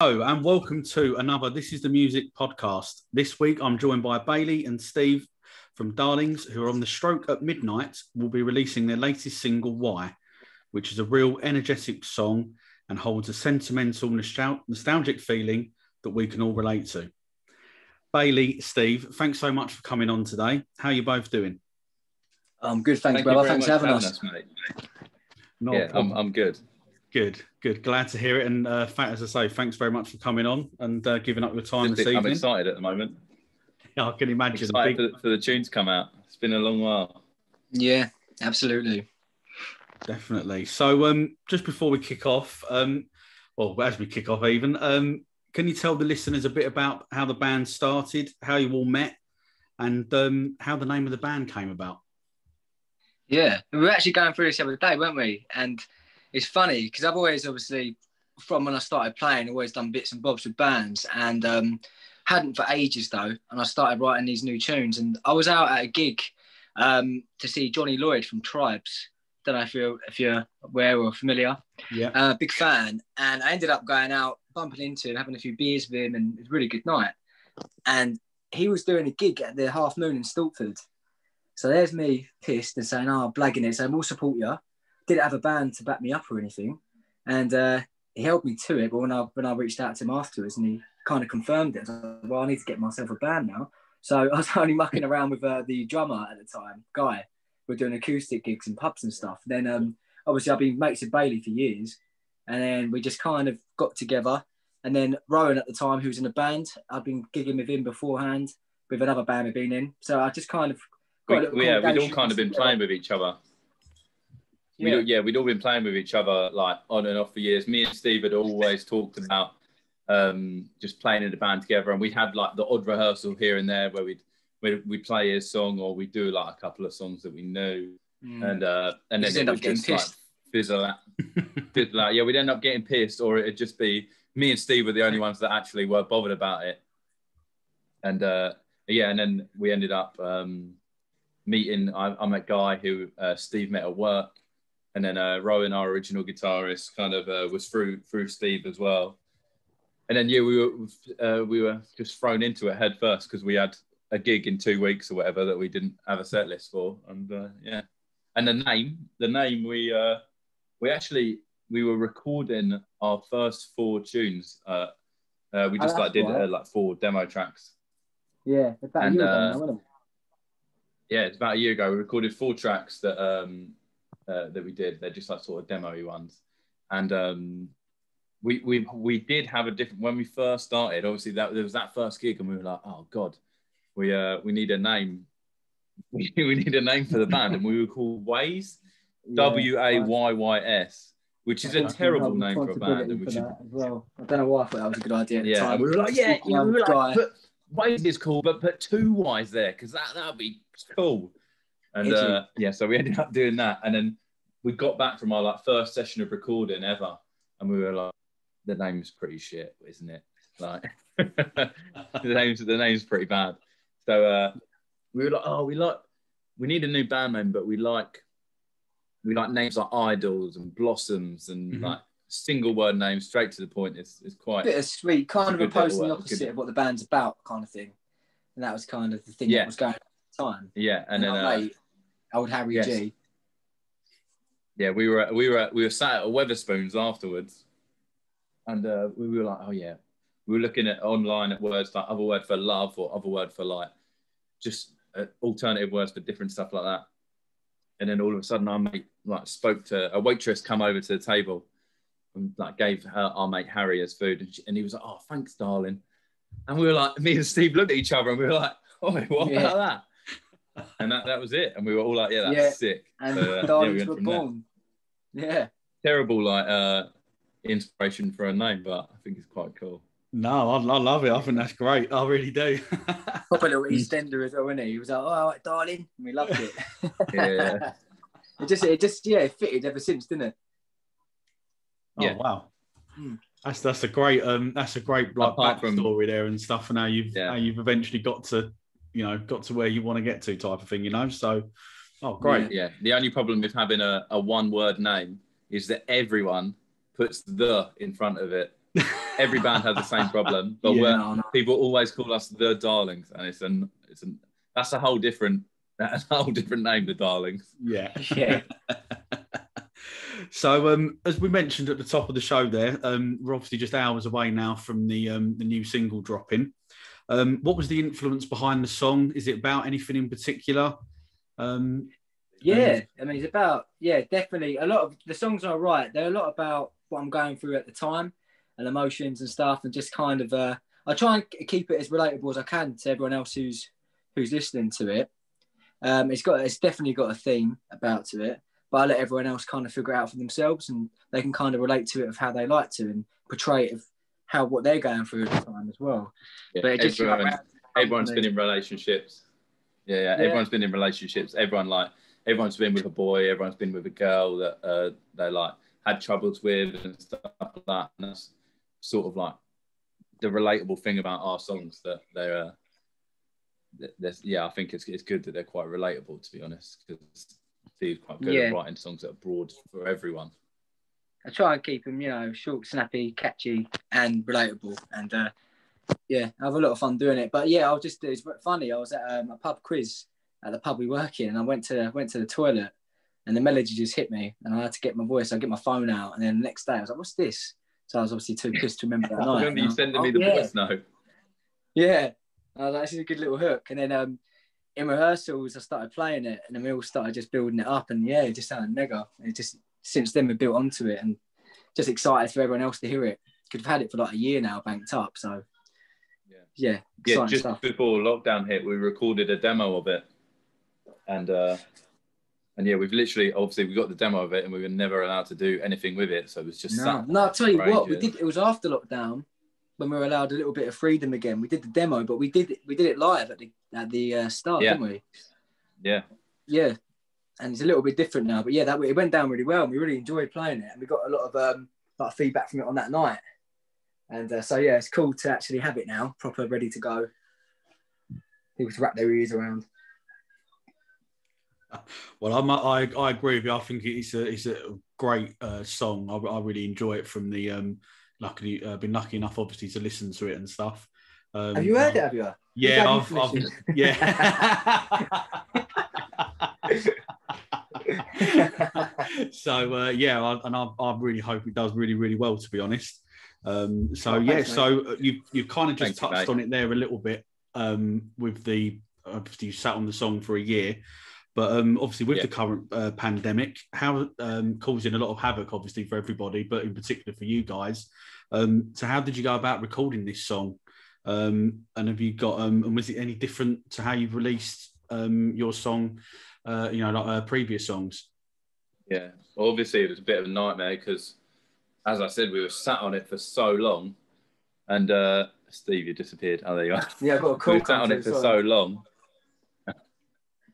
Hello and welcome to another This is the Music podcast. This week I'm joined by Bailey and Steve from Darlings, who are on the stroke at midnight, will be releasing their latest single, Why, which is a real energetic song and holds a sentimental, nostalgic feeling that we can all relate to. Bailey, Steve, thanks so much for coming on today. How are you both doing? I'm good, thanks, brother. Thanks for having us. Mate. Yeah, I'm good. Good. Glad to hear it. And as I say, thanks very much for coming on and giving up your time this evening. I'm excited at the moment. Yeah, I can imagine. Excited for the tune to come out. It's been a long while. Yeah, absolutely. Definitely. So just before we kick off, as we kick off even, can you tell the listeners a bit about how the band started, how you all met, and how the name of the band came about? Yeah, we were actually going through this the other day, weren't we? And it's funny because I've always, obviously, from when I started playing, always done bits and bobs with bands, and hadn't for ages though. And I started writing these new tunes, and I was out at a gig to see Johnny Lloyd from Tribes. Don't know if you're aware or familiar. Yeah. Big fan, and I ended up going out, bumping into him, having a few beers with him, and it was a really good night. And he was doing a gig at the Half Moon in Stalford. So there's me pissed and saying, blagging it, saying, we'll support you. Didn't have a band to back me up or anything. And he held me to it. But when I reached out to him afterwards and he kind of confirmed it, I was like, well, I need to get myself a band now. So I was only mucking around with the drummer at the time, Guy. We're doing acoustic gigs in pubs and stuff. Then obviously I've been mates with Bailey for years. And then we just kind of got together. And then Rowan at the time, who was in a band, I'd been gigging with him beforehand with another band we've been in. So I just kind of we'd all kind of been playing with each other. We'd all been playing with each other like on and off for years. Me and Steve had always talked about just playing in the band together, and we had like the odd rehearsal here and there where we'd play his song or we'd do like a couple of songs that we knew, and then it would just like fizzle out. Yeah, we'd end up getting pissed, or it'd just be me and Steve were the only ones that actually were bothered about it, and then we ended up meeting. I met Guy, who Steve met at work. And then Rowan, our original guitarist, kind of was through Steve as well. And then we were just thrown into it head first because we had a gig in 2 weeks or whatever that we didn't have a set list for. And and the name we were recording our first 4 tunes. We just did 4 demo tracks. Yeah, about a year ago now, wasn't it? Yeah, it's about a year ago. We recorded 4 tracks that we did. They're just like sort of demo-y ones. And we did have a different, when we first started, obviously there was that first gig and we were like, oh God, we need a name. We need a name for the band, and we were called Ways, Wayys, which is a terrible name for a band. And we should... as well. I don't know why I thought that was a good idea at the time. And we were like, but Ways is cool, but put 2 Ys there, because that'd be cool. And so we ended up doing that, and then we got back from our first session of recording ever, and we were like, the name's pretty shit, isn't it? Like the name's pretty bad. So we were like, we need a new band name, but we like names like Idols and Blossoms and like single word names, straight to the point. Is quite bittersweet, kind of opposing the opposite of what the band's about, kind of thing. And that was kind of the thing that was going on at the time. Yeah, and then old Harry G. Yeah, we were sat at a Weatherspoons afterwards, and we were like, we were looking at online at words like other word for love or other word for like just alternative words for different stuff like that. And then all of a sudden, our mate spoke to a waitress, come over to the table, and gave our mate Harry his food, and he was like, "Oh, thanks, darling." And we were like, me and Steve looked at each other, and we were like, "Oh, what about that?" And that was it. And we were all like, that's sick. And Darlings were born. Yeah. Terrible, inspiration for a name, but I think it's quite cool. No, I love it. I think that's great. I really do. Proper little EastEnder as well, wasn't he? He was like, "Oh, all right, darling." And we loved it. Yeah. it fitted ever since, didn't it? Oh, wow. That's a great backstory there and stuff, and how you've eventually got to where you want to get to, type of thing, so great. Yeah, the only problem with having a one word name is that everyone puts the in front of it, Every band has the same problem, but people always call us the Darlings, and that's a whole different name, the Darlings. Yeah. Yeah. So, as we mentioned at the top of the show there, we're obviously just hours away now from the new single dropping. What was the influence behind the song? Is it about anything in particular? I mean, it's about, definitely. A lot of the songs I write, they're a lot about what I'm going through at the time and emotions and stuff, and just kind of, I try and keep it as relatable as I can to everyone else who's listening to it. It's definitely got a theme about it, but I let everyone else kind of figure it out for themselves, and they can kind of relate to it of how they like to and portray it of what they're going through at the time as well. Yeah, but everyone's been in relationships. Yeah, everyone's been in relationships. Everyone's been with a boy. Everyone's been with a girl that they like had troubles with and stuff like that. And that's sort of like the relatable thing about our songs, that they're. I think it's good that they're quite relatable, to be honest, because Steve's quite good at writing songs that are broad for everyone. I try and keep them, short, snappy, catchy, and relatable, and I have a lot of fun doing it. But it's funny. I was at a pub quiz at the pub we work in, and I went to the toilet, and the melody just hit me, and I had to get my voice. I get my phone out, and then the next day I was like, "What's this?" So I was obviously too pissed to remember that night. I remember you sending me the voice note. Yeah. I was like, this is a good little hook. And then in rehearsals, I started playing it, and then we all started just building it up. And it just sounded mega. It just, since then, we built onto it, and just excited for everyone else to hear it. Because we've had it for like a year now, banked up. So, just stuff. Before lockdown hit, we recorded a demo of it. And we've literally, obviously, we got the demo of it, and we were never allowed to do anything with it. So it was just No, I'll tell you what, we did. It was after lockdown, when we were allowed a little bit of freedom again. We did the demo, but we did it live at the start, didn't we? Yeah. Yeah, and it's a little bit different now, but it went down really well, and we really enjoyed playing it, and we got a lot of feedback from it on that night, and it's cool to actually have it now, proper, ready to go. People to wrap their ears around. Well, I agree with you. I think it's a great song. I really enjoy it from the. Luckily, been lucky enough, obviously, to listen to it and stuff. Have you heard it? Have you? Yeah, yeah. So I really hope it does really, really well, to be honest. Thanks, so you kind of just touched on it there a little bit with the obviously you sat on the song for a year. But obviously, with the current pandemic, how causing a lot of havoc, obviously, for everybody, but in particular for you guys. So how did you go about recording this song? And have you got, and was it any different to how you've released your song, previous songs? Yeah, well, obviously, it was a bit of a nightmare because, as I said, we were sat on it for so long. And Steve, you disappeared. Oh, there you are. Yeah, I got a call. We were sat on it for so long.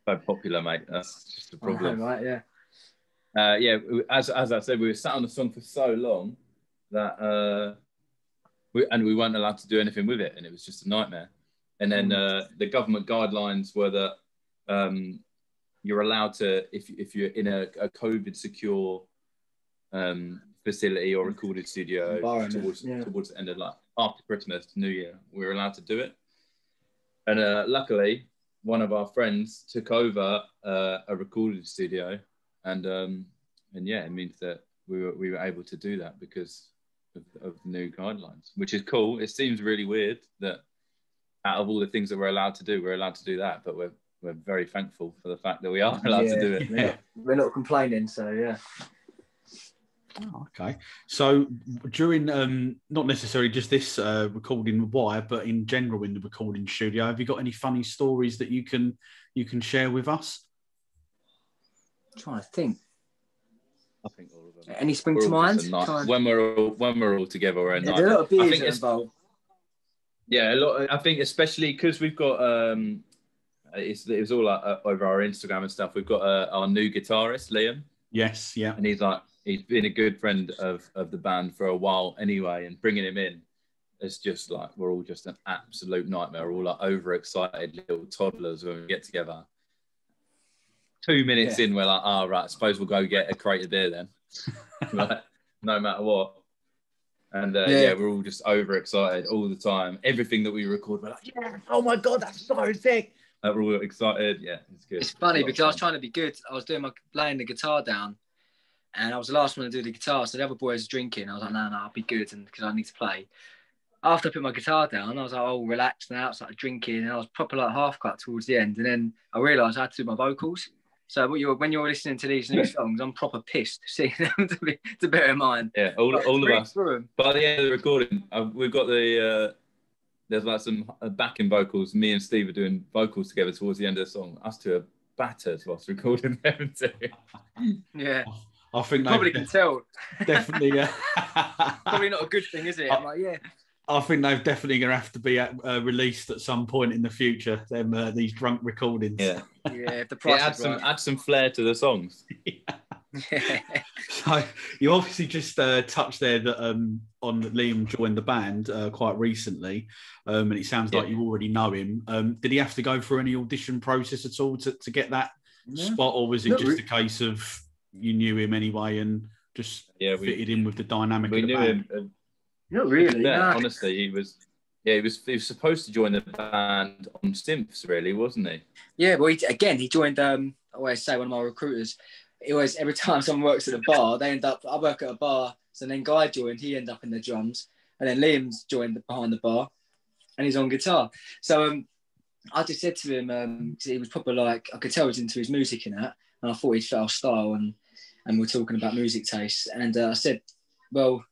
So popular, mate. That's just a problem. Right, as I said, we were sat on the song for so long that we weren't allowed to do anything with it, and it was just a nightmare. And then the government guidelines were that you're allowed to, if you're in a COVID secure facility or recorded studio towards the end of after Christmas, New Year, we were allowed to do it. And luckily, one of our friends took over a recorded studio, and it means that we were able to do that because of the new guidelines, which is cool. It seems really weird that out of all the things that we're allowed to do, we're allowed to do that, but we're very thankful for the fact that we are allowed to do it. We're not complaining, so yeah. Oh, okay. So during not necessarily just this recording Why, but in general in the recording studio, have you got any funny stories that you can share with us? I'm trying to think. I think all of them. Any spring to mind? When we're all together, we're a night. There's a lot of beers involved. Yeah, a lot. I think especially because we've got it was all over our Instagram and stuff. We've got our new guitarist Liam. Yes, yeah, and he's been a good friend of the band for a while anyway, and bringing him in is just we're all just an absolute nightmare. We're all overexcited little toddlers when we get together. 2 minutes in, we're like, right, I suppose we'll go get a crate of beer then. No matter what. And we're all just overexcited all the time. Everything that we record, we're like, yeah, oh my God, that's so sick. We're all excited. Yeah, it's good. It's funny because I was trying to be good. I was laying the guitar down, and I was the last one to do the guitar. So the other boys were drinking. I was like, no, I'll be good, and because I need to play. After I put my guitar down, I was like, oh, relaxed now. Started drinking, and I was proper like half cut towards the end. And then I realised I had to do my vocals. So when you're listening to these new songs, I'm proper pissed seeing them to bear in mind. Yeah, all of us. By the end of the recording, we've got there's like some backing vocals. Me and Steve are doing vocals together towards the end of the song. Us two are battered whilst recording them too. Yeah. I think probably can tell. Definitely, yeah. Probably not a good thing, is it? I'm like, yeah. I think they're definitely going to have to be released at some point in the future. These drunk recordings. Yeah, if the price add some flair to the songs. Yeah. So you obviously just touched there that on Liam joined the band quite recently, and it sounds like you already know him. Did he have to go through any audition process at all to get that spot, or was it just a case of you knew him anyway and just fitted in with the dynamic of the band? Him. Not really. Yeah, honestly, he was supposed to join the band on synths, really, wasn't he? Yeah, well, he joined. I always say one of my recruiters. He always, every time someone works at a bar, they end up. I work at a bar, so then Guy joined. He ended up in the drums, and then Liam's joined behind the bar, and he's on guitar. So I just said to him, cause he was probably like, I could tell he was into his music and that, and I thought he'd fit our style, and we're talking about music tastes, and I said, well,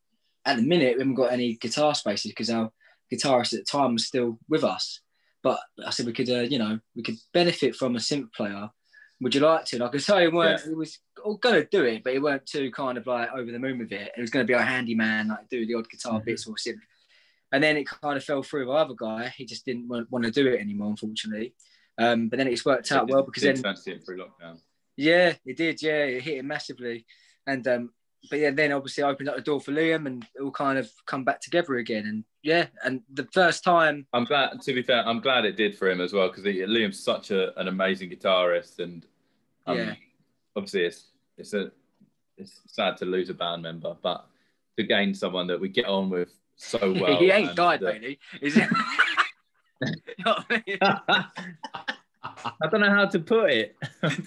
at the minute we haven't got any guitar spaces because our guitarist at the time was still with us, but I said we could, we could benefit from a synth player. Would you like to? Like I say, he was going to do it, but he weren't too kind of like over the moon with it. It was going to be a handyman, like do the odd guitar bits or synth. And then it kind of fell through with our other guy. He just didn't want to do it anymore, unfortunately. But then it's worked out well because then fancy it through lockdown. Yeah, it did. Yeah, it hit him massively, and but yeah, then obviously opened up the door for Liam, and it all kind of come back together again. And the first time, I'm glad. To be fair, I'm glad it did for him as well because Liam's such an amazing guitarist, and obviously it's sad to lose a band member, but to gain someone that we get on with so well. He ain't died, Bailey. Is it? You know what I mean? I don't know how to put it.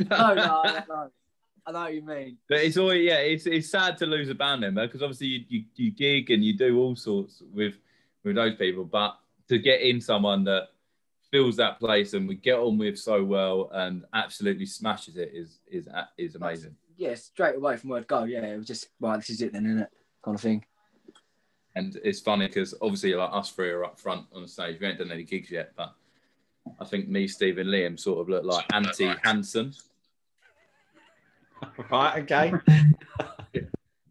No, I know what you mean. But it's always, it's sad to lose a band member because obviously you gig and you do all sorts with those people, but to get in someone that fills that place and we get on with so well and absolutely smashes it is amazing. Yeah, straight away from word go. Yeah, it was just right. This is it then, isn't it? Kind of thing. And it's funny because obviously like us three are up front on the stage. We haven't done any gigs yet, but I think me, Steve, and Liam sort of look like anti-Hanson. Right, okay.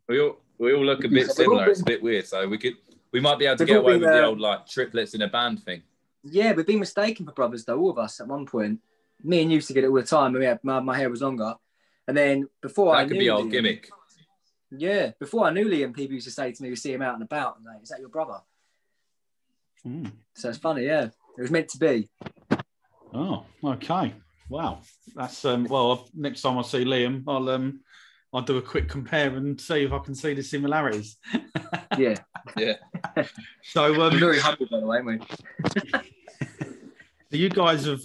we all look a bit similar. It's a bit weird, so we might be able to get away with the old like triplets in a band thing. Yeah, we've been mistaken for brothers though, all of us at one point. Me and you used to get it all the time. And my hair was longer, and then before that could be our gimmick. Yeah, before I knew Liam, people used to say to me, "We see him out and about, and like, is that your brother?" So it's funny, yeah. It was meant to be. Oh, okay. Wow. That's well, next time I see Liam, I'll do a quick compare and see if I can see the similarities. Yeah. Yeah. So I'm very humble, by the way, mate. You guys have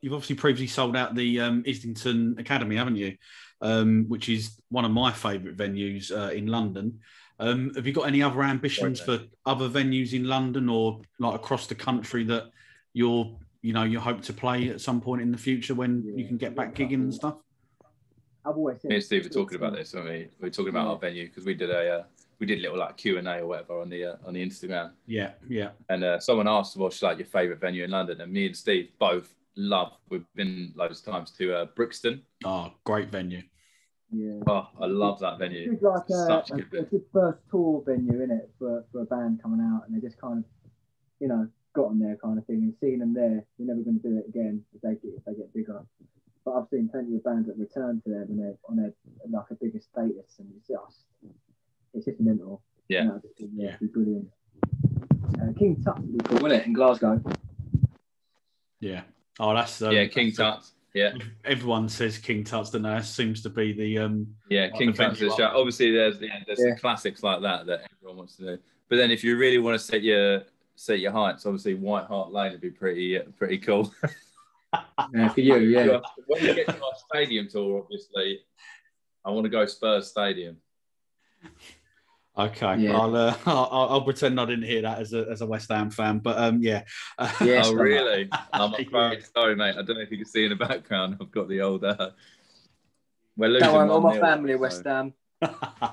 you've obviously previously sold out the Islington Academy, haven't you? Which is one of my favourite venues in London. Have you got any other ambitions for other venues in London or like across the country that you hope to play at some point in the future when you can get back gigging and stuff? I've always said, me and Steve were talking about this, weren't we? We were talking about our venue because we did a little like Q&A or whatever on the Instagram. Yeah. And someone asked what's like your favourite venue in London, and me and Steve both we've been loads of times to Brixton. Oh, great venue. Yeah. Oh, I love that venue. It's like a good first tour venue, isn't it, for a band coming out, and they just kind of, got on there kind of thing, and seeing them there, you're never going to do it again if they get bigger. But I've seen plenty of bands that return to them and they're on like a bigger status, and it's just mental. Yeah. It'd be brilliant. King Tut would be cool, wouldn't it, in Glasgow? Yeah. Oh, that's King Tut. Yeah. Everyone says King Tut's, don't they? That seems to be the King Tut's the show. Obviously, there's the classics like that everyone wants to do. But then if you really want to set your heights, obviously White Hart Lane would be pretty cool. Yeah, for you, yeah. When we get to our stadium tour, obviously, I want to go Spurs Stadium. Okay, Yeah. I'll pretend I didn't hear that as a West Ham fan, but yeah. Yes, oh really? I'm Yeah. sorry, mate. I don't know if you can see in the background. I've got the old. We're losing. Don't worry, all my 1-0, family so. West Ham.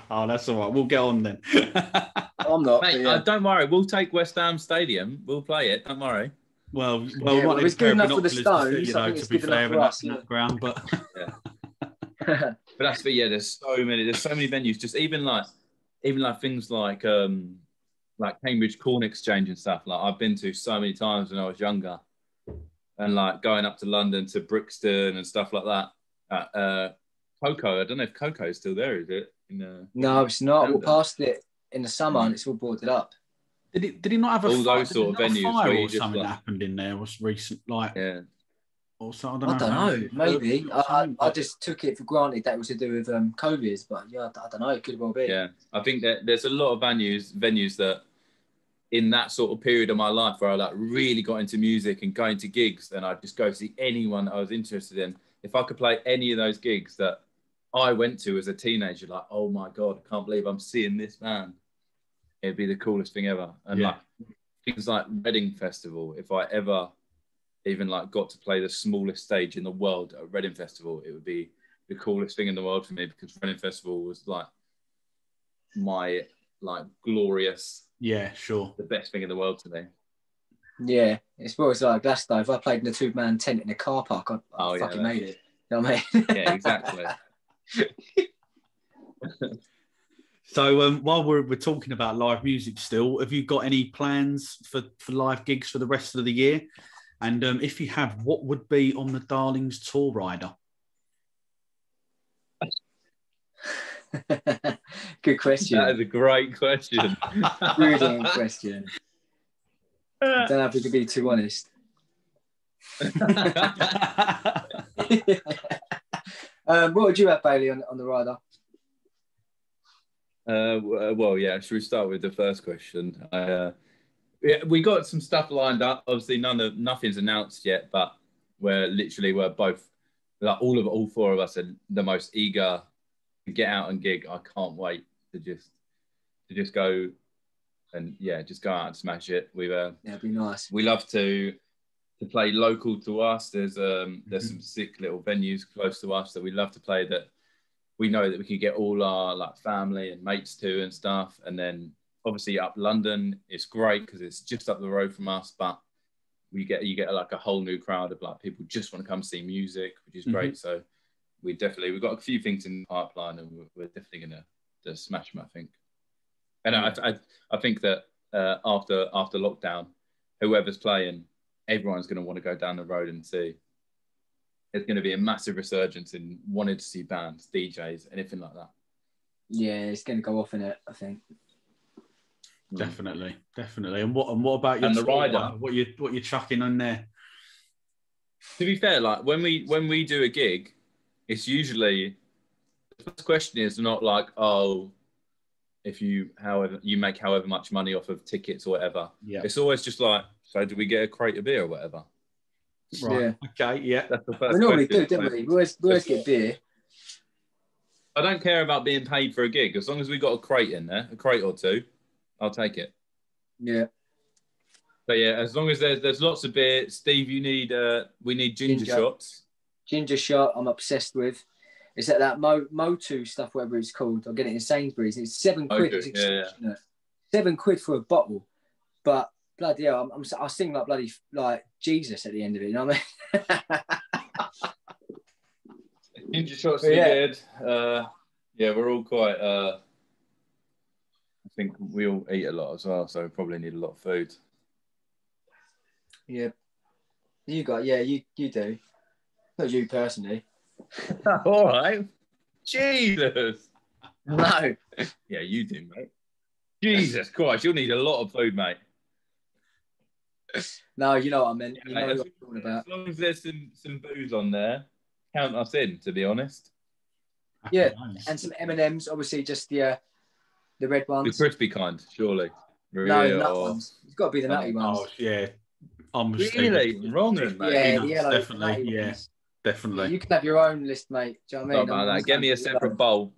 Oh, that's all right. We'll get on then. I'm not. Mate, Yeah. don't worry. We'll take West Ham Stadium. We'll play it. Don't worry. Well, it's good enough for the Stones. To I think it's be good fair, enough for in us. that ground, but Yeah. But that's there's so many venues. Just even like things like Cambridge Corn Exchange and stuff. Like I've been to so many times when I was younger, and like going up to London to Brixton and stuff like that. Coco, I don't know if Coco is still there. Is it? No, it's not. We'll past it in the summer and it's all boarded up. Did he not have all those sort of venues fire where you or just something happened in there? Was recent, like yeah. Also, I don't know. Maybe I just took it for granted that it was to do with COVID, but yeah, I don't know. It could well be. Yeah, I think that there's a lot of venues that in that sort of period of my life where I like really got into music and going to gigs, and I'd just go see anyone I was interested in. If I could play any of those gigs that I went to as a teenager, like, oh my God, I can't believe I'm seeing this band. It'd be the coolest thing ever. And like things like Reading Festival, if I ever even like got to play the smallest stage in the world at Reading Festival, it would be the coolest thing in the world for me, because Reading Festival was like my like glorious, the best thing in the world to me. Yeah, it's always like Glasgow. If I played in a 2-man tent in a car park, I fucking made it. You know what I mean? Yeah, exactly. So while we're talking about live music still, have you got any plans for live gigs for the rest of the year? And if you have, what would be on the Darlings tour rider? Good question. That is a great question. Brilliant question. I don't know if we could be too honest. What would you have, Bailey, on the rider? Well, yeah. Should we start with the first question? We got some stuff lined up. Obviously, nothing's announced yet, but we're both, like all four of us, are the most eager to get out and gig. I can't wait to just go and just go out and smash it. It'd be nice. We love to play local to us. There's some sick little venues close to us that we love to play, that we know that we can get all our like family and mates to and stuff. And then obviously up London, it's great because it's just up the road from us, but you get like a whole new crowd of like people just want to come see music, which is great. So we've got a few things in the pipeline, and we're definitely gonna smash them, I think. And I think that after lockdown, whoever's playing, everyone's going to want to go down the road and see. There's going to be a massive resurgence in wanting to see bands, DJs, anything like that. Yeah, it's going to go off in it, I think. Definitely. And what about your and the rider? What you chucking on there? To be fair, like when we do a gig, it's usually the first question is not like, oh, if you make however much money off of tickets or whatever. Yeah. It's always just like, so do we get a crate of beer or whatever? Right. Yeah. Okay. Yeah. That's the first we normally question. do, don't we? We always get beer. I don't care about being paid for a gig. As long as we got a crate in there, a crate or two, I'll take it. Yeah. But yeah, as long as there's lots of beer. Steve, we need ginger shots. Ginger shot, I'm obsessed with. It's that Motu stuff, whatever it's called. I'll get it in Sainsbury's. It's £7. It's extortionate. £7 for a bottle. But bloody hell, I sing like bloody like Jesus at the end of it. You know what I mean? Ginger shots are good. We're all quite. I think we all eat a lot as well, so we probably need a lot of food. Yeah, you do. Not you personally. All right. Jesus. No. Yeah, you do, mate. Jesus Christ, you'll need a lot of food, mate. No, you know what I meant. You know what I'm talking about. As long as there's some booze on there, count us in, to be honest. Yeah, and some M&Ms, obviously just the red ones. The crispy kind, surely. No, the nut ones. It's got to be the nutty ones. Oh, yeah. I'm really wrong, mate. Yeah, the yellow, definitely. the Yeah, ones. definitely. You can have your own list, mate. Do you know what I mean? About that. Get me a separate bowl.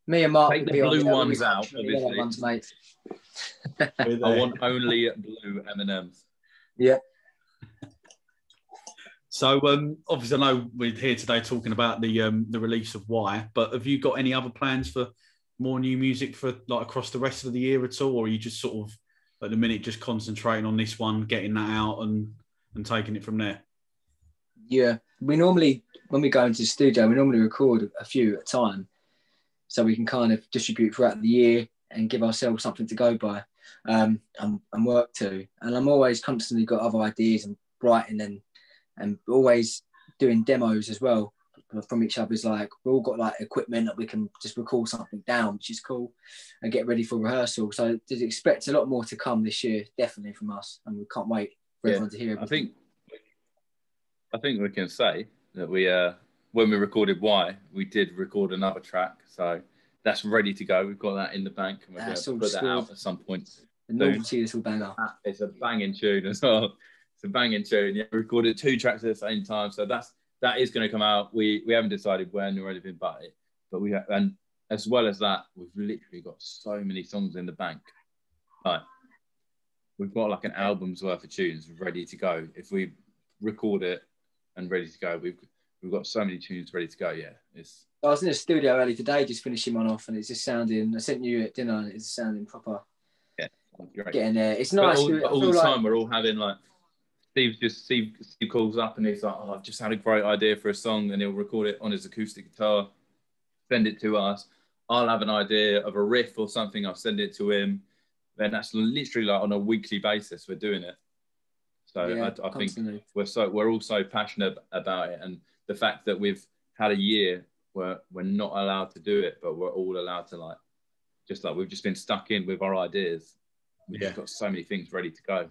Me and Mark take would the be blue on ones out, obviously. Ones, mate. I want only blue M&Ms. Yeah. So obviously, I know we're here today talking about the release of Why, but have you got any other plans for more new music for like across the rest of the year at all, or are you just sort of at the minute just concentrating on this one, getting that out and taking it from there? Yeah, we normally, when we go into the studio, we normally record a few at a time, so we can kind of distribute throughout the year and give ourselves something to go by and work to. And I'm always constantly got other ideas and writing and always doing demos as well from each other's. Like, we've all got like equipment that we can just record something down, which is cool, and get ready for rehearsal. So just expect a lot more to come this year, definitely from us, and we can't wait for everyone to hear everything. I think we can say that we when we recorded Why, we did record another track, so that's ready to go. We've got that in the bank, and we're going to put that out at some point. The novelty, this will bang up. It's a banging tune as well. It's a banging tune. Yeah, we recorded 2 tracks at the same time, so that is going to come out. We haven't decided when or anything about it, but we have, and as well as that, we've literally got so many songs in the bank. Like, we've got like an album's worth of tunes ready to go. If we record it and ready to go, we've got so many tunes ready to go. Yeah, I was in the studio early today, just finishing one off, and it's just sounding. I sent you it, didn't I? It's sounding proper. Yeah, great. Getting there. It's nice. All the time, we're all having like. Steve calls up and he's like, "Oh, I've just had a great idea for a song," and he'll record it on his acoustic guitar, send it to us. I'll have an idea of a riff or something. I'll send it to him. Then that's literally like on a weekly basis we're doing it. So yeah, I think we're all so passionate about it, and the fact that we've had a year where we're not allowed to do it, but we're all allowed to, like, just like we've just been stuck in with our ideas. We've just got so many things ready to go.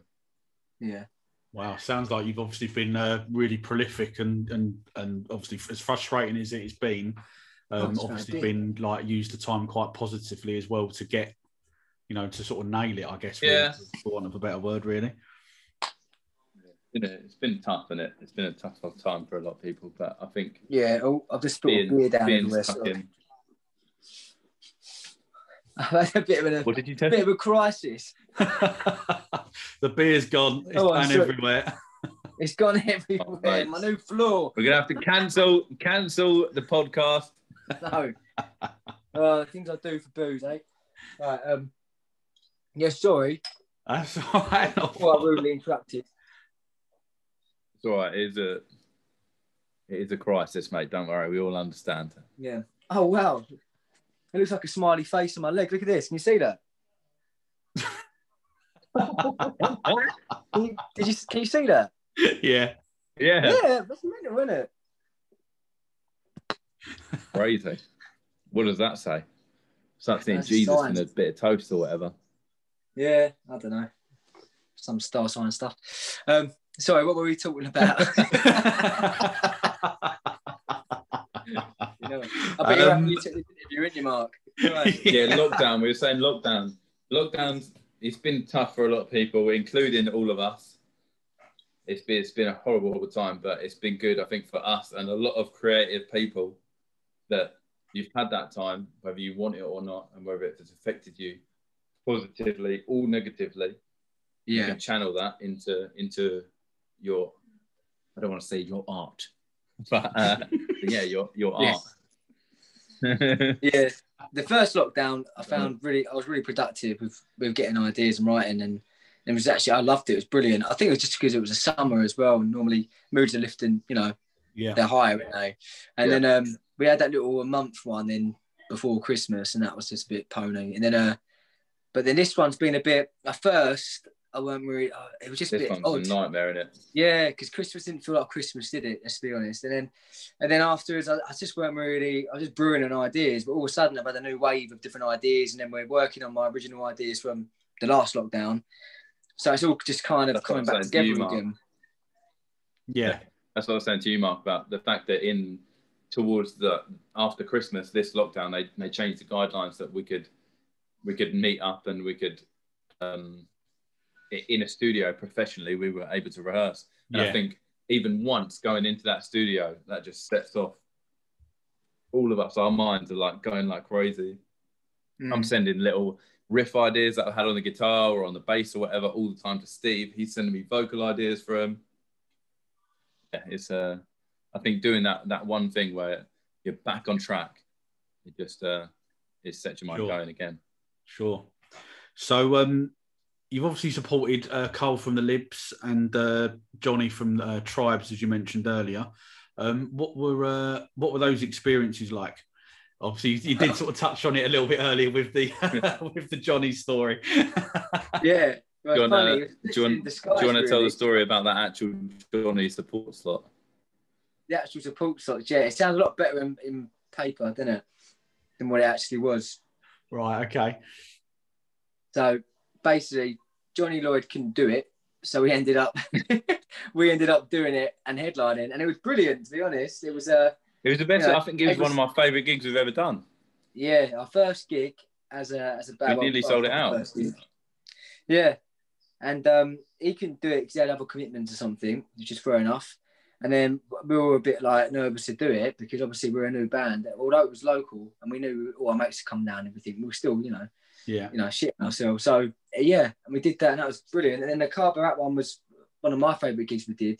Yeah. Wow, sounds like you've obviously been really prolific and obviously as frustrating as it's been, obviously been like used the time quite positively as well to get, to sort of nail it, I guess. Yeah. Really, for want of a better word, really. It's been tough, isn't it? It's been a tough time for a lot of people, but I think... Yeah, I've just put a beer down everywhere. I've had a bit of what did you tell bit of a crisis. The beer's gone. It's gone everywhere. It's gone everywhere. My new floor. We're gonna have to cancel the podcast. No. Things I do for booze, eh? Right. Yeah. Sorry. That's all right. I rudely interrupted. It's all right. It is a crisis, mate. Don't worry. We all understand. Yeah. Oh wow. It looks like a smiley face on my leg. Look at this. Can you see that? Can you see that? Yeah. Yeah. That's mental, isn't it? Crazy. What does that say? Start seeing Jesus in a bit of toast or whatever. Yeah, I don't know. Some star sign stuff. Sorry, what were we talking about? I bet you took the interview, in you, Mark. Right. Yeah, lockdown. We were saying lockdown. Lockdowns. It's been tough for a lot of people, including all of us. It's been a horrible time, but it's been good, I think, for us and a lot of creative people that you've had that time, whether you want it or not, and whether it's affected you positively or negatively. You can channel that into your, I don't want to say your art, but yeah, your art. Yeah, the first lockdown I was really productive with getting ideas and writing, and it was actually, I loved it. It was brilliant. I think it was just because it was a summer as well, and normally moods are lifting, they're higher, aren't they? And then we had that little month one in before Christmas, and that was just a bit pony. And then but then this one's been a bit, at first I weren't really, it was just a bit odd. A nightmare, innit? Yeah, because Christmas didn't feel like Christmas, did it? Let's be honest. And then afterwards, I just weren't really, I was just brewing on ideas, but all of a sudden I've had a new wave of different ideas, and then we're working on my original ideas from the last lockdown. So it's all just kind of coming back together again. Yeah. That's what I was saying to you, Mark, about the fact that after Christmas, this lockdown, they changed the guidelines that we could meet up and we could in a studio professionally, we were able to rehearse. And I think even once going into that studio, that just sets off all of us. Our minds are like going like crazy. I'm sending little riff ideas that I had on the guitar or on the bass or whatever all the time to Steve. He's sending me vocal ideas for him. Yeah, it's I think doing that one thing where you're back on track, it just it sets your mind going again. Sure. So you've obviously supported Cole from the Libs and Johnny from Tribes, as you mentioned earlier. What were those experiences like? Obviously, you did sort of touch on it a little bit earlier with the with the Johnny story. Yeah. Well, do you want to tell the story about that actual Johnny support slot? The actual support slot, yeah. It sounds a lot better in paper, doesn't it, than what it actually was. Right, okay. So basically, Johnny Lloyd couldn't do it, so we ended up doing it and headlining, and it was brilliant. To be honest, it was the best. I think it was one of my favourite gigs we've ever done. Yeah, our first gig as a band. We nearly sold it out. Yeah, and he couldn't do it because he had other commitments or something, which is fair enough. And then we were a bit like nervous to do it because obviously we're a new band. Although it was local and we knew all our mates to come down and everything, we were still, shitting ourselves. So yeah, and we did that, and that was brilliant. And then the Car Barat one was one of my favourite gigs we did.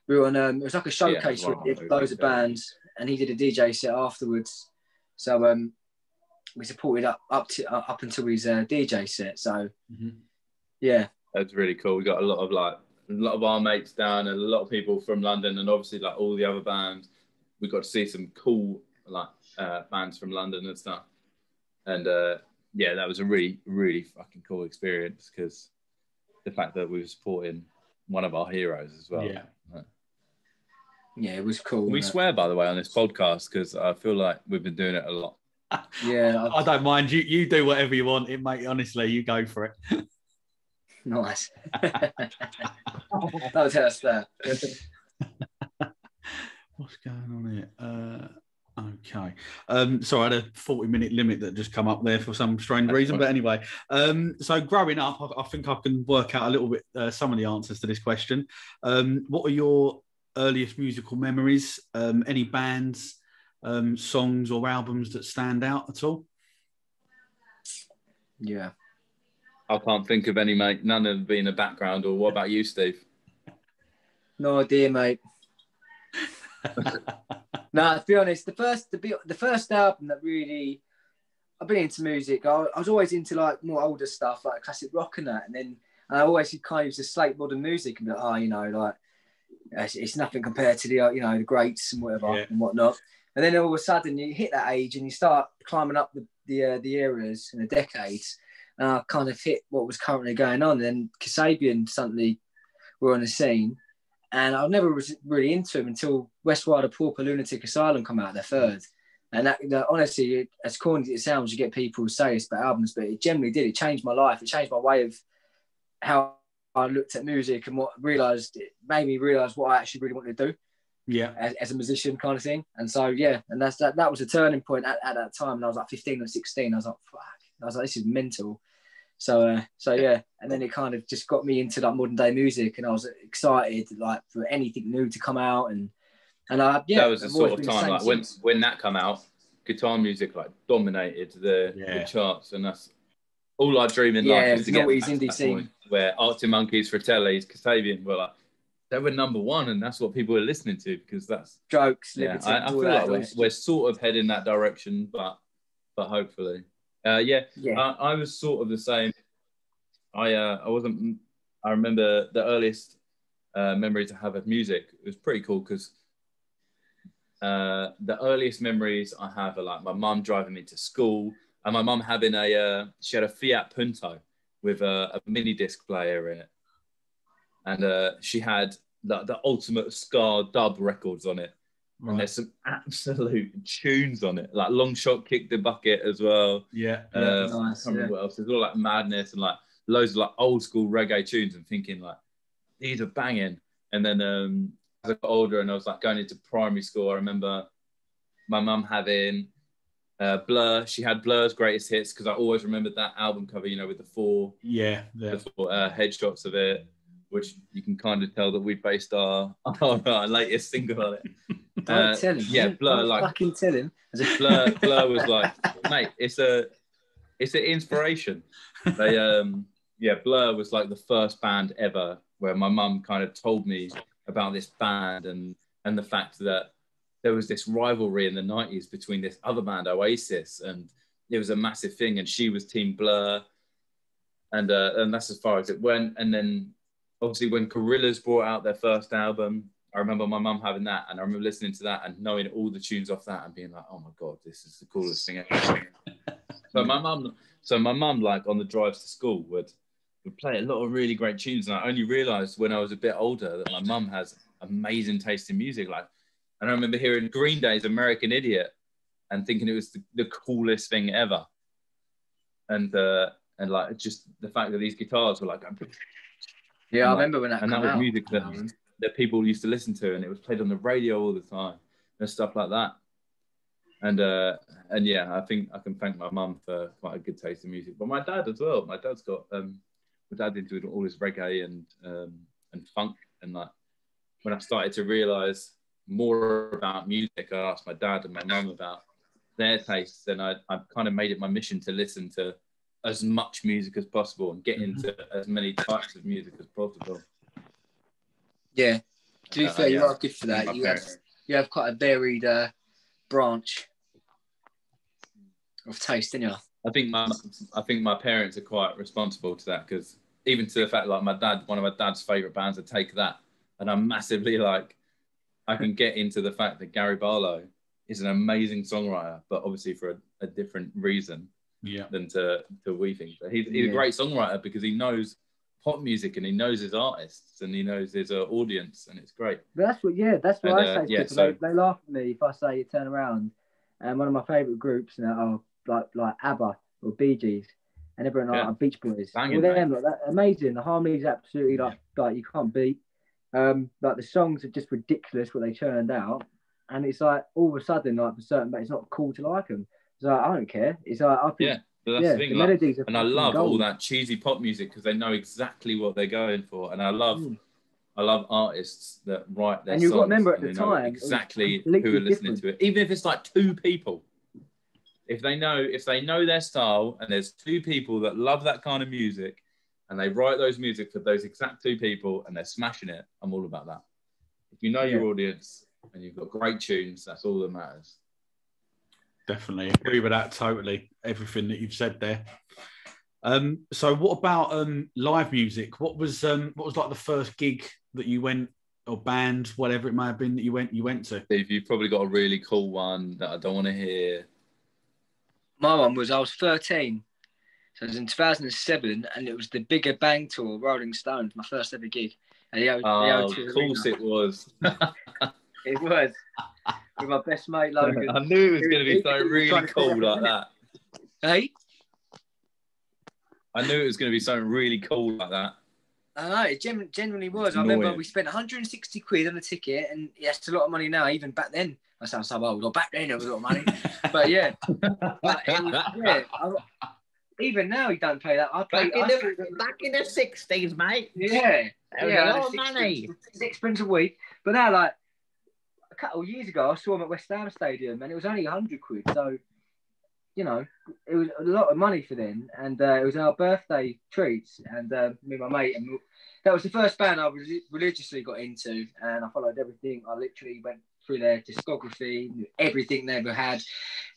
We were on it was like a showcase for loads of bands, and he did a DJ set afterwards. So we supported up until his DJ set. So yeah, that's really cool. We got a lot of our mates down and a lot of people from London, and obviously like all the other bands. We got to see some cool bands from London and stuff. And yeah, that was a really, really fucking cool experience because the fact that we were supporting one of our heroes as well. Yeah, it was cool. We swear, by the way, on this podcast because I feel like we've been doing it a lot. Yeah, I don't mind. You do whatever you want, mate. Honestly, you go for it. Nice. That was how I start. What's going on here? Okay. Sorry, I had a 40-minute limit that just come up there for some strange reason. But anyway, so growing up, I think I can work out a little bit some of the answers to this question. What are your earliest musical memories? Any bands, songs or albums that stand out at all? Yeah. I can't think of any, mate. None have been a background. Or what about you, Steve? No idea, mate. No, to be honest, the first album that really I've been into music. I was always into like more older stuff, like classic rock and that, and then I always kind of used to slate modern music and be like, like it's nothing compared to the the greats and whatever and whatnot. And then all of a sudden you hit that age and you start climbing up the eras and the decades. And I kind of hit what was currently going on. And then Kasabian suddenly were on the scene. And I never was really into them until West Wilder Pauper Lunatic Asylum come out, their third. And that honestly, as corny as it sounds, you get people who say it's about albums, but it generally did. It changed my life. It changed my way of how I looked at music and it made me realise what I actually really wanted to do. Yeah. As a musician kind of thing. And so, yeah, and that was a turning point at that time. And I was like 15 or 16. I was like, fuck. I was like, this is mental. So yeah, and then it kind of just got me into like modern day music, and I was excited like for anything new to come out, and that was the sort of time like when that come out, guitar music like dominated the charts, and that's all I dream in life is to get back to that point where Arctic Monkeys, Fratellis, Kasabian were like they were number one, and that's what people were listening to because that's jokes. I feel like we're sort of heading that direction, but hopefully. I was sort of the same. I remember the earliest memories I have of music. It was pretty cool because the earliest memories I have are like my mum driving me to school, and my mum having she had a Fiat Punto with a mini disc player in it, and she had the ultimate ska dub records on it. Right. And there's some absolute tunes on it, like Long Shot Kick the Bucket as well. Yeah, nice. I can't remember what else. There's all like Madness and like loads of like old school reggae tunes, and thinking like these are banging. And then as I got older and I was like going into primary school, I remember my mum having Blur. She had Blur's greatest hits because I always remembered that album cover, you know, with the four headshots of it, which you can kind of tell that we based our latest single on it. Don't tell him. Yeah, Blur. Don't fucking tell him. Blur was like, mate, it's an inspiration. Blur was like the first band ever where my mum kind of told me about this band and the fact that there was this rivalry in the 90s between this other band, Oasis, and it was a massive thing. And she was Team Blur, and that's as far as it went. And then obviously when Gorillaz brought out their first album, I remember my mum having that, and I remember listening to that and knowing all the tunes off that and being like, oh my God, this is the coolest thing ever. So my mum, like on the drives to school would play a lot of really great tunes. And I only realized when I was a bit older that my mum has amazing taste in music. Like, and I remember hearing Green Day's American Idiot and thinking it was the coolest thing ever. And like just the fact that these guitars were like, yeah, I remember when that and came that was out. music that people used to listen to, and it was played on the radio all the time and stuff like that. And yeah, I think I can thank my mum for quite a good taste in music, but my dad as well. My dad's got my dad into all this reggae and funk, and like when I started to realise more about music, I asked my dad and my mum about their tastes, and I kind of made it my mission to listen to as much music as possible and get into as many types of music as possible. Yeah, to be fair, you are good for that. You have quite a varied branch of taste, didn't you? I think my parents are quite responsible to that, because even to the fact like one of my dad's favourite bands are Take That, and I'm massively like, I can get into the fact that Gary Barlow is an amazing songwriter, but obviously for a different reason than to we think. But he's a great songwriter because he knows pop music and he knows his artists and he knows his audience, and it's great. But that's what I say. So they laugh at me if I say you turn around and one of my favourite groups are like ABBA or Bee Gees, and everyone like Beach Boys. Banging, them, like, that, amazing. The harmonies absolutely like you can't beat. Like the songs are just ridiculous what they churned out, and it's like all of a sudden like for certain, but it's not cool to like them. It's like I don't care. It's like I think that's the thing. The melodies are and I love gold. all that cheesy pop music because they know exactly what they're going for, and I love artists that write their songs. And you've got to remember at the time exactly who are listening to it, even if it's like two people. If they know their style, and there's two people that love that kind of music, and they write those music for those exact two people, and they're smashing it, I'm all about that. If you know your audience and you've got great tunes, that's all that matters. Definitely agree with that. Totally, everything that you've said there. So, what about live music? What was like the first gig that you went, or band, whatever it may have been that you went to? Steve, you've probably got a really cool one that I don't want to hear. My one was, I was 13. So it was in 2007, and it was the Bigger Bang tour, Rolling Stones, my first ever gig. And of course it was. It was. With my best mate, Logan. I knew it was going to be something really cool like that. Hey? I knew it was going to be something really cool like that. I know, it genuinely was. I remember we spent 160 quid on a ticket, and it's a lot of money now, even back then. I sound so old, or back then it was a lot of money. But yeah. But it was, even now, you don't pay that. Back in the 60s, mate. Yeah. That was a lot of money. £6 a week. But now, like, a couple of years ago, I saw him at West Ham Stadium, and it was only 100 quid. So, you know, it was a lot of money for them. And it was our birthday treats. And me and my mate, and that was the first band I religiously got into. And I followed everything. I literally went through their discography, everything they ever had.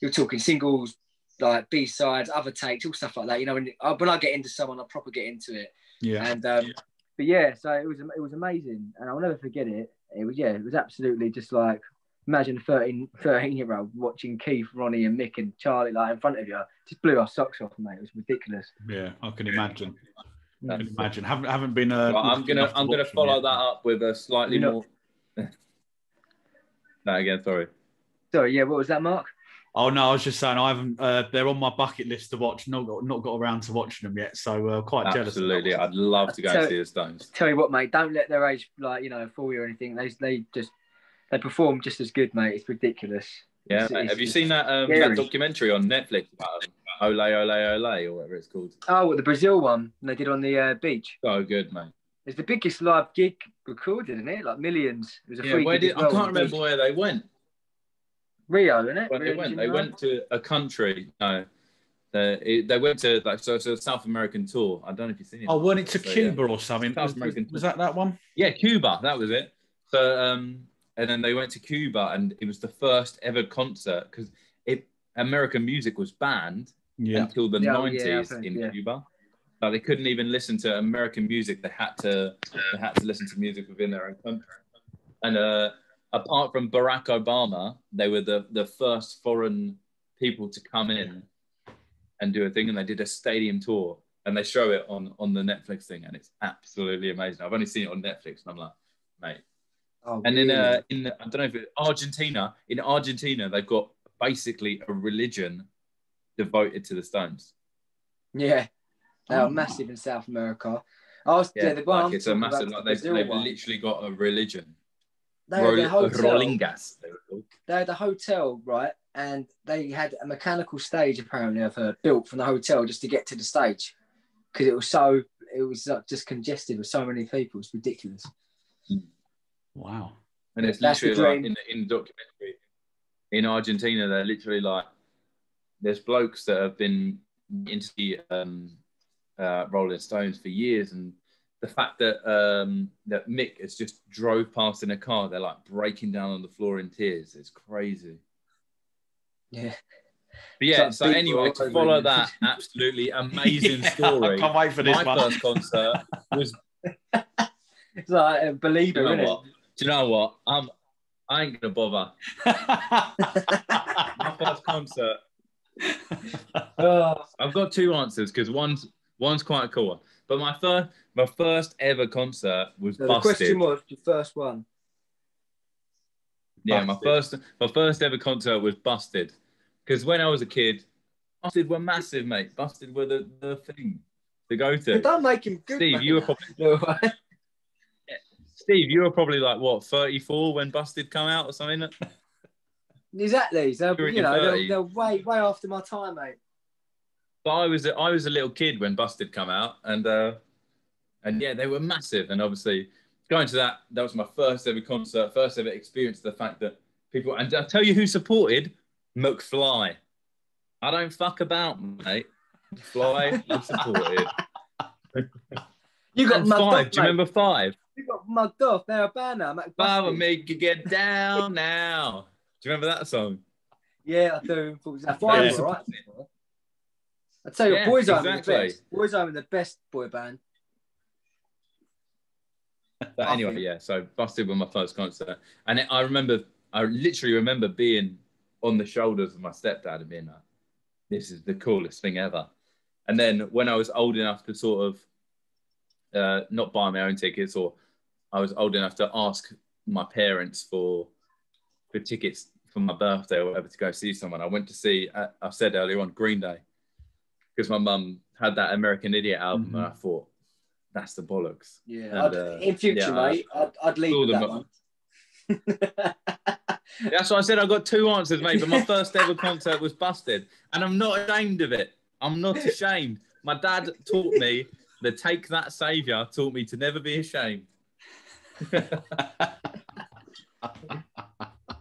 You were talking singles, like B-sides, other takes, all stuff like that. You know, when I get into someone, I proper get into it. Yeah. And but yeah, so it was amazing, and I'll never forget it. It was absolutely just like, imagine a 13-year-old watching Keith, Ronnie, and Mick and Charlie like in front of you. Just blew our socks off, mate. It was ridiculous. Yeah, I can imagine. I can imagine. Haven't been. Well, I'm gonna follow that up with a slightly more. No, again, sorry. Sorry, yeah. What was that, Mark? Oh no, I was just saying I haven't. They're on my bucket list to watch. Not got around to watching them yet, so quite jealous. Absolutely, I'd love to go and see the Stones. Tell you what, mate, don't let their age fool you or anything. They perform just as good, mate. It's ridiculous. Yeah, mate. Have you seen that documentary on Netflix about Ole Ole Ole or whatever it's called? Oh, what, the Brazil one they did on the beach? So good, mate. It's the biggest live gig recorded, isn't it? Like millions. It was a free gig as well, I can't remember where they went. Rio, isn't it? They went to a country. No, they went to so a South American tour. I don't know if you've seen it. Oh, went it to Cuba or something? Was that one? Yeah, Cuba. That was it. So and then they went to Cuba, and it was the first ever concert because American music was banned until the 90s in Cuba. Like they couldn't even listen to American music. They had to listen to music within their own country. And apart from Barack Obama, they were the first foreign people to come in and do a thing. And they did a stadium tour, and they show it on the Netflix thing, and it's absolutely amazing. I've only seen it on Netflix, and I'm like, mate. Oh, and really? in I don't know if Argentina. In Argentina, they've got basically a religion devoted to the Stones. Yeah, they are massive in South America. It's a massive. Like they've literally got a religion. Rolingas. They had a hotel, right, and they had a mechanical stage apparently built from the hotel just to get to the stage because it was just congested with so many people. It's ridiculous. Wow. And it's literally like in the documentary in Argentina, they're literally like, there's blokes that have been into the Rolling Stones for years, and the fact that that Mick has just drove past in a car, they're like breaking down on the floor in tears. It's crazy. Yeah. But yeah, so anyway, to follow that absolutely amazing story, I can't wait for this my first concert was... It's like a believer, isn't it? Do you know what? I ain't gonna bother. My first concert. I've got two answers because one's quite a cool one. But my first ever concert was Busted. The question was your first one. Yeah, my first ever concert was Busted. Because when I was a kid, Busted were massive, mate. Busted were the thing to go to. Don't make him good. Steve, you were probably Steve, you were probably like what, 34 when Busted come out or something? Exactly. So they're way after my time, mate. But I was a little kid when Busted come out, and yeah, they were massive. And obviously, going to that was my first ever concert, first ever experience. The fact that people, and I'll tell you who supported McFly. I don't fuck about, mate. McFly supported. You got mugged off, do you remember Five? You got mugged off. They're a band now. Five will make you get down now. Do you remember that song? Yeah, I do. Five, right? I tell you, Boys Home are the best. Boys Home are the best boy band. But anyway, yeah. So Busted was my first concert, and I literally remember being on the shoulders of my stepdad and being like, "This is the coolest thing ever." And then when I was old enough to sort of not buy my own tickets, or I was old enough to ask my parents for tickets for my birthday or whatever to go see someone, I went to see, I said earlier on, Green Day, because my mum had that American Idiot album, and I thought, that's the bollocks. Yeah, and, in future, mate, I'd leave with that one. That's what I said. I got two answers, mate. But my first ever concert was Busted, and I'm not ashamed of it. I'm not ashamed. My dad taught me the Take That Saviour. Taught me to never be ashamed.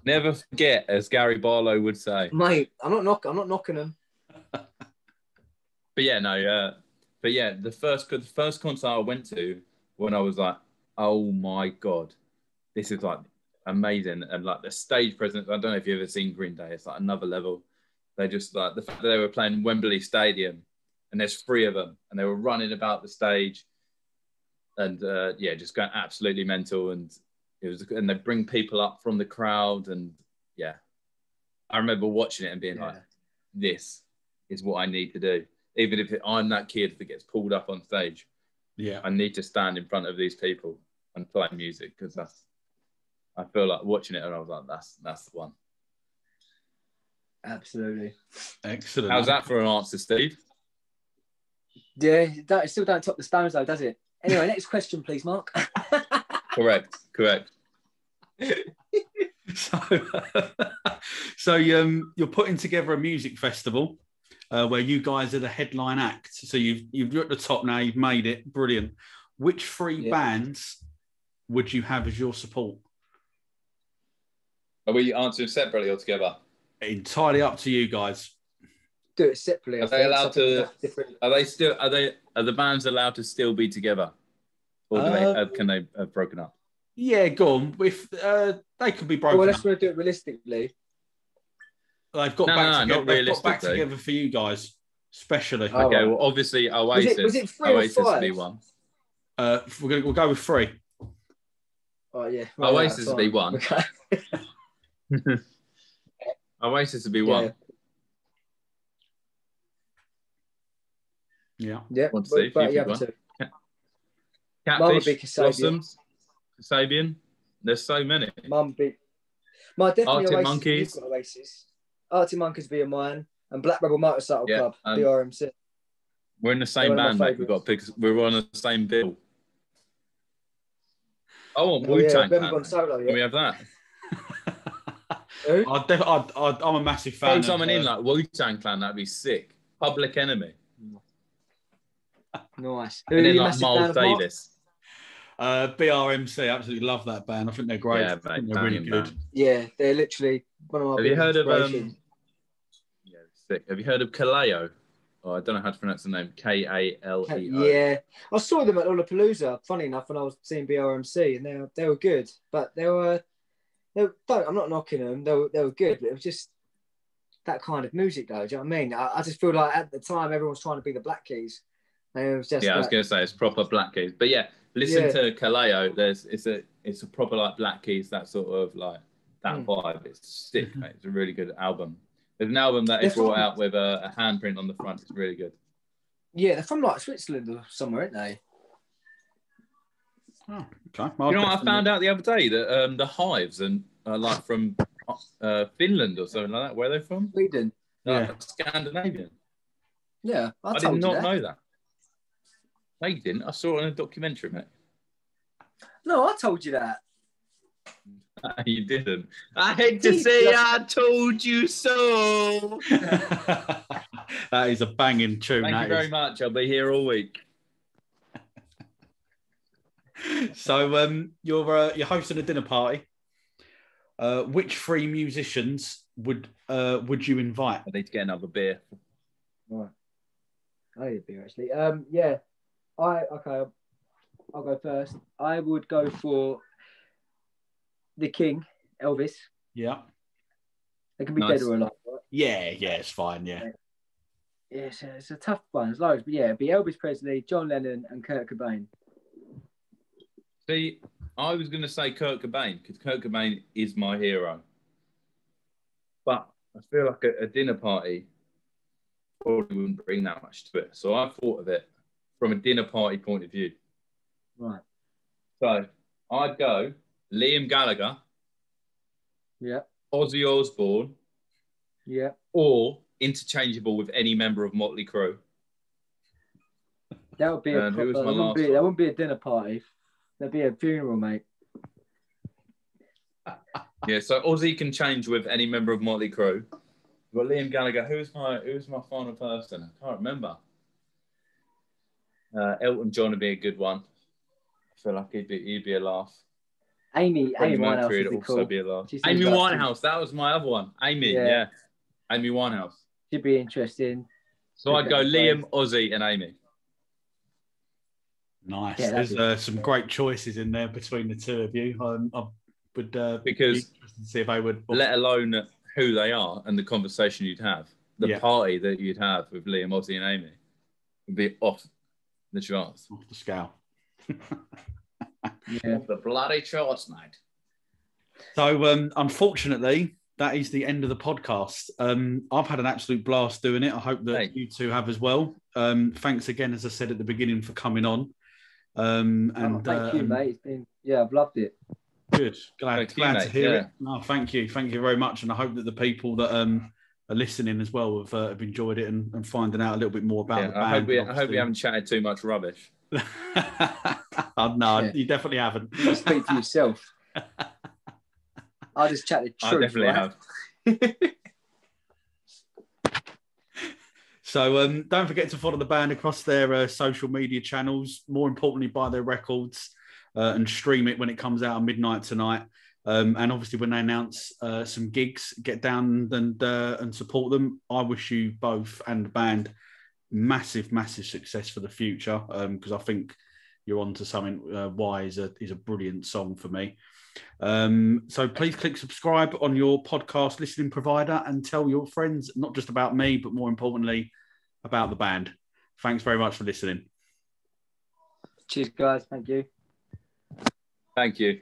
Never forget, as Gary Barlow would say. Mate, I'm not knocking him. But yeah, no. But yeah, the first concert I went to when I was like, oh my God, this is like amazing. And like the stage presence, I don't know if you've ever seen Green Day, it's like another level. They just like the fact that they were playing Wembley Stadium and there's 3 of them and they were running about the stage and yeah, just going absolutely mental. And they bring people up from the crowd. And yeah, I remember watching it and being like, this is what I need to do. Even if I'm that kid that gets pulled up on stage, I need to stand in front of these people and play music, because I feel like watching it and I was like, that's the one. Absolutely. Excellent. How's that for an answer, Steve? Yeah, it still don't top the Stones though, does it? Anyway, next question, please, Mark. Correct. So you're putting together a music festival where you guys are the headline act. So you're at the top now. You've made it. Brilliant. Which three bands would you have as your support? Are we answering separately or together? Entirely up to you guys. Do it separately. Are they allowed to? Are the bands allowed to still be together, or can they have broken up? Yeah, go on. If they could be broken. Well, let's do it realistically. They've got back together for you guys, especially. Okay, well, obviously Oasis. Was it 3 Oasis or 5? Would be one. We'll go with 3. Oh yeah. Right, Oasis would be 1. Okay. Oasis would be 1. Yeah. Yeah. Want to see if you one? Catfish, Blossoms, Kasabian. There's so many. Definitely Arctic Oasis. Monkeys. You've got Oasis. Arctic Monkeys be mine, and Black Rebel Motorcycle Club, BRMC. We're in the same band, mate. We're on the same bill. I want Wu-Tang Clan. Can we have that? I'm a massive fan. Throw someone in like Wu-Tang Clan, that'd be sick. Public Enemy. Nice. And then like Miles Davis. BRMC, absolutely love that band. I think they're great. Yeah, mate, they're really good. Band. Yeah, they're literally one of my Have you heard of sick. Have you heard of Kaleo? Oh, I don't know how to pronounce the name. Kaleo. Yeah, I saw them at Lollapalooza. Funny enough, when I was seeing BRMC, and they were good, but I'm not knocking them. They were good, but it was just that kind of music, though. Do you know what I mean? I just feel like at the time everyone was trying to be the Black Keys. And it was just I was going to say it's proper Black Keys, but listen to Kaleo. It's a proper like Black Keys, that sort of like that vibe. It's sick, mate. It's a really good album. There's an album that is brought out with a handprint on the front. It's really good. Yeah, they're from like Switzerland or somewhere, aren't they? Oh, okay. You know what I found out the other day? That the Hives are like from Finland or something like that. Where are they from? Sweden. Scandinavian. Yeah, I did not know that. No, you didn't. I saw it in a documentary, mate. No, I told you that. You didn't. I hate to say I told you so. That is a banging tune. Thank you very much. I'll be here all week. So you're hosting a dinner party. Which 3 musicians would you invite? I need to get another beer. Right. I need a beer actually. I'll go first. I would go for the King, Elvis. Yeah. They can be dead or alive, right? Yeah, it's fine, yeah. It's a tough one. There's loads, but it'd be Elvis Presley, John Lennon, and Kurt Cobain. See, I was going to say Kurt Cobain because Kurt Cobain is my hero. But I feel like a dinner party probably wouldn't bring that much to it. So I thought of it from a dinner party point of view. Right. So I'd go Liam Gallagher. Yeah. Ozzy Osbourne. Yeah. Or interchangeable with any member of Motley Crue. That would be that wouldn't be a dinner party. That'd be a funeral, mate. Yeah, so Ozzy can change with any member of Motley Crue. We've got Liam Gallagher. Who's my final person? I can't remember. Elton John would be a good one. I feel like he'd be a laugh. Amy Winehouse would be also cool. Be a laugh. Amy Winehouse, that was my other one. Amy, yeah. Amy Winehouse. Should be interesting. So I'd go Liam, Ozzy, and Amy. Nice. Yeah, there's some great choices in there between the two of you. I would because be see if I would, let alone who they are and the conversation you'd have, the party that you'd have with Liam, Ozzy, and Amy would be off the charts, off the scale. Off the bloody charts, mate. So, unfortunately, that is the end of the podcast. I've had an absolute blast doing it. I hope that you two have as well. Thanks again, as I said at the beginning, for coming on. Thank you, mate. It's been, I've loved it. Good. Glad to hear it. No, thank you. Thank you very much. And I hope that the people that are listening as well have enjoyed it and finding out a little bit more about the band. I hope we haven't chatted too much rubbish. No, you definitely haven't. You speak for yourself. I'll just chat the truth. I definitely have. So don't forget to follow the band across their social media channels. More importantly, buy their records and stream it when it comes out at midnight tonight. And obviously, when they announce some gigs, get down and support them. I wish you both and the band massive success for the future, because I think you're onto something. Why is a brilliant song for me. So please click subscribe on your podcast listening provider and tell your friends not just about me, but more importantly about the band. Thanks very much for listening. Cheers, guys. Thank you. Thank you.